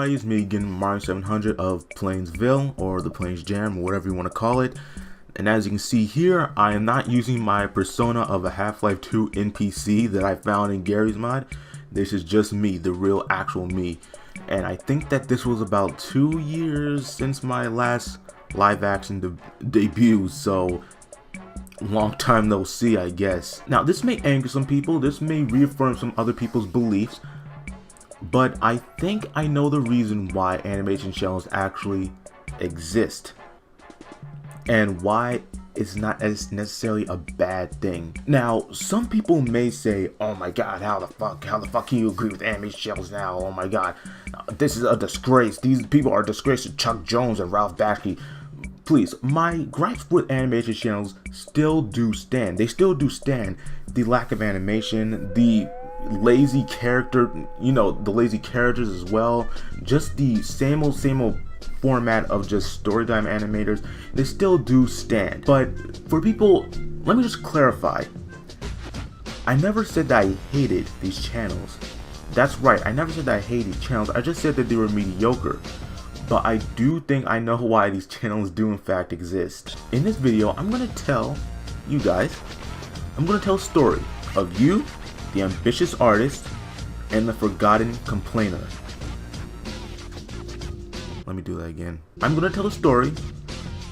everybody, it's me again, Mario 700 of Plainsville, or the Plains Jam, or whatever you want to call it. And as you can see here, I am not using my persona of a Half-Life 2 NPC that I found in Gary's mod. This is just me, the real actual me. And I think that this was about 2 years since my last live action debut, so long time no see, I guess. Now this may anger some people, this may reaffirm some other people's beliefs, but I think I know the reason why animation channels actually exist and why it's not as necessarily a bad thing. Now some people may say, oh my god, how the fuck can you agree with animation channels now? Oh my god, this is a disgrace. These people are a disgrace to Chuck Jones and Ralph Bakshi. Please, my gripes with animation channels still do stand. They still do stand. The lack of animation, the lazy character, the lazy characters as well, just the same old format of just storytime animators, they still do stand. But for people, let me just clarify, I never said that I hated these channels. That's right, I never said that I hated channels, I just said that they were mediocre. But I do think I know why these channels do in fact exist. In this video, I'm gonna tell you guys, I'm gonna tell a story of you, the ambitious artist, and the forgotten complainer. Let me do that again. I'm gonna tell the story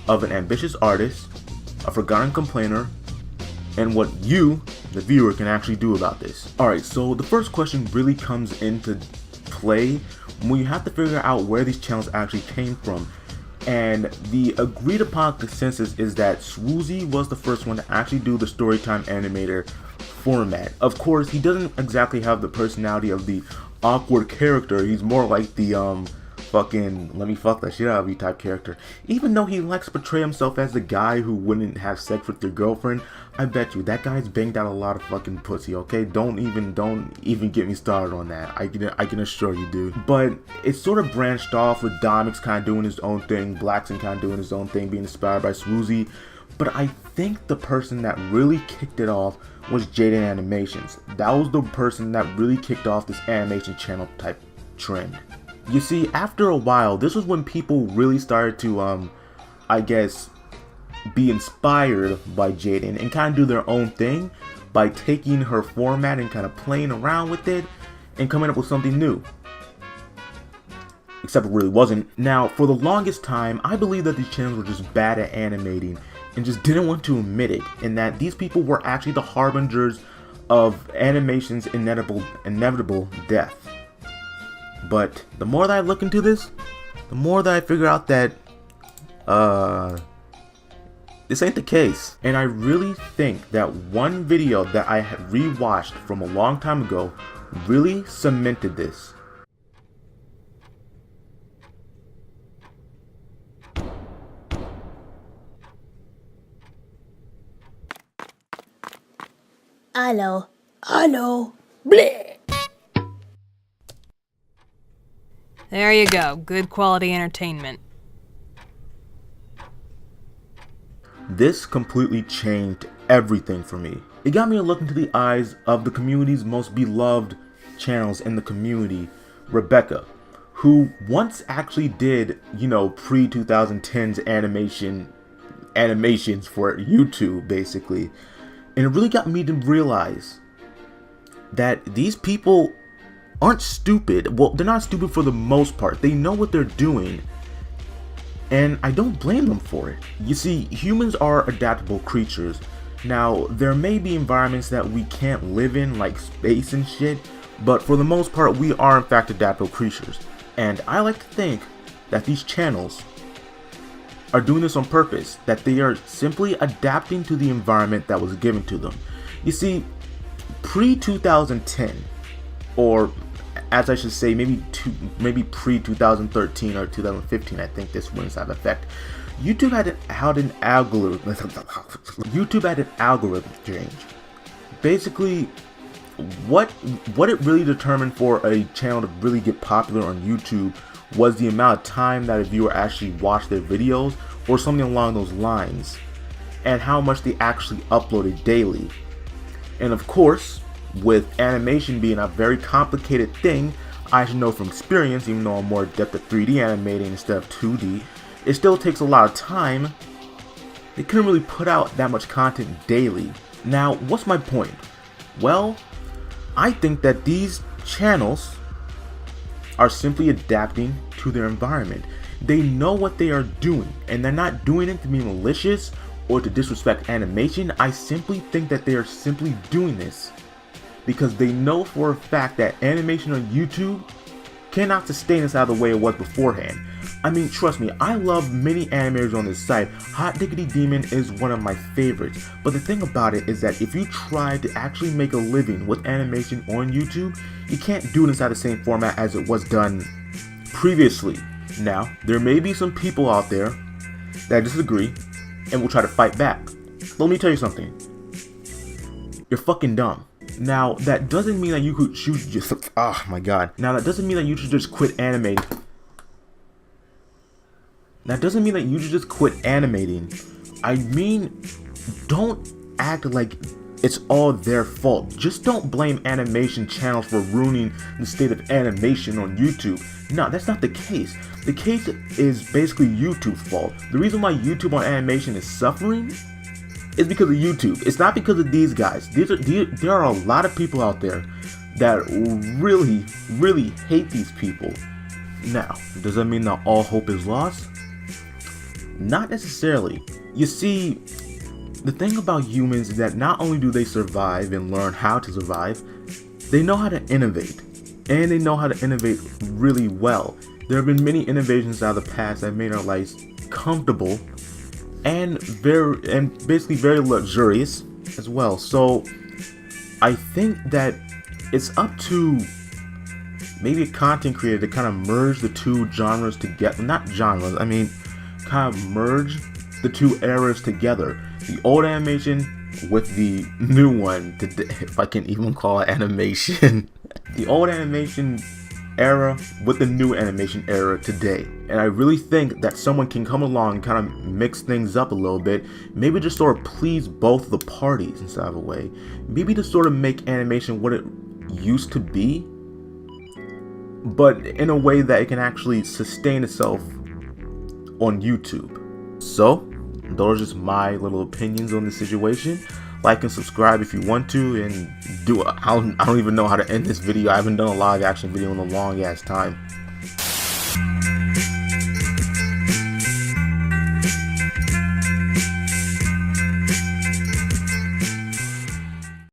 of an ambitious artist, a forgotten complainer, and what you, the viewer, can actually do about this. Alright, so the first question really comes into play when you have to figure out where these channels actually came from. And the agreed upon consensus is that Swoozie was the first one to actually do the storytime animator format. Of course, he doesn't exactly have the personality of the awkward character. He's more like the fucking let me fuck that shit out of you type character. Even though he likes to portray himself as the guy who wouldn't have sex with your girlfriend, I bet you that guy's banged out a lot of fucking pussy, okay? Don't even get me started on that. I can assure you, dude. But it's sort of branched off with Domix kind of doing his own thing, Blackson kind of doing his own thing, being inspired by Swoozie. But I think the person that really kicked it off was Jaden Animations. That was the person that really kicked off this animation channel type trend. You see, after a while, this was when people really started to, I guess, be inspired by Jaden and kind of do their own thing by taking her format and kind of playing around with it and coming up with something new. Except it really wasn't. Now, for the longest time, I believe that these channels were just bad at animating and just didn't want to admit it, and that these people were actually the harbingers of animation's inevitable death. But the more that I look into this, the more that I figure out that this ain't the case. And I really think that one video that I had rewatched from a long time ago really cemented this. Hello, bleh. There you go, good quality entertainment. This completely changed everything for me. It got me to look into the eyes of the community's most beloved channels in the community, Rebecca, who once actually did, pre-2010s animations for YouTube, basically. And it really got me to realize that these people aren't stupid. Well, they're not stupid for the most part. They know what they're doing, and I don't blame them for it. You see, humans are adaptable creatures. Now, there may be environments that we can't live in, like space and shit, but for the most part, we are in fact adaptable creatures. And I like to think that these channels are doing this on purpose, that they are simply adapting to the environment that was given to them. You see, pre-2010, or as I should say, maybe pre-2013 or 2015, I think this went into effect. YouTube had an algorithm change. Basically, what it really determined for a channel to really get popular on YouTube was the amount of time that a viewer actually watched their videos, or something along those lines, and how much they actually uploaded daily. And of course, with animation being a very complicated thing, I should know from experience, even though I'm more adept at 3D animating instead of 2D, it still takes a lot of time. They couldn't really put out that much content daily. Now, what's my point? Well, I think that these channels are simply adapting to their environment. They know what they are doing, and they're not doing it to be malicious or to disrespect animation. I simply think that they are simply doing this because they know for a fact that animation on YouTube cannot sustain us out of the way it was beforehand. I mean, trust me, I love many animators on this site. Hot Diggity Demon is one of my favorites, but the thing about it is that if you try to actually make a living with animation on YouTube, you can't do it inside the same format as it was done previously. Now, there may be some people out there that disagree and will try to fight back. Let me tell you something. You're fucking dumb. Now, that doesn't mean that you should just, oh my god. Now, that doesn't mean that you should just quit animating. That doesn't mean that you should just quit animating. I mean, don't act like it's all their fault. Just don't blame animation channels for ruining the state of animation on YouTube. No, that's not the case. The case is basically YouTube's fault. The reason why YouTube on animation is suffering is because of YouTube. It's not because of these guys. There are a lot of people out there that really, really hate these people. Now, does that mean that all hope is lost? Not necessarily. You see, the thing about humans is that not only do they survive and learn how to survive, they know how to innovate. And they know how to innovate really well. There have been many innovations out of the past that made our lives comfortable and basically very luxurious as well. So I think that it's up to maybe a content creator to kind of merge the two genres together. Not genres, I mean kind of merge the two eras together. The old animation with the new one, if I can even call it animation. The old animation era with the new animation era today. And I really think that someone can come along and kind of mix things up a little bit. Maybe just sort of please both the parties in some way. Maybe to sort of make animation what it used to be, but in a way that it can actually sustain itself on YouTube. So, those are just my little opinions on this situation. Like and subscribe if you want to, and I don't even know how to end this video. I haven't done a live action video in a long ass time.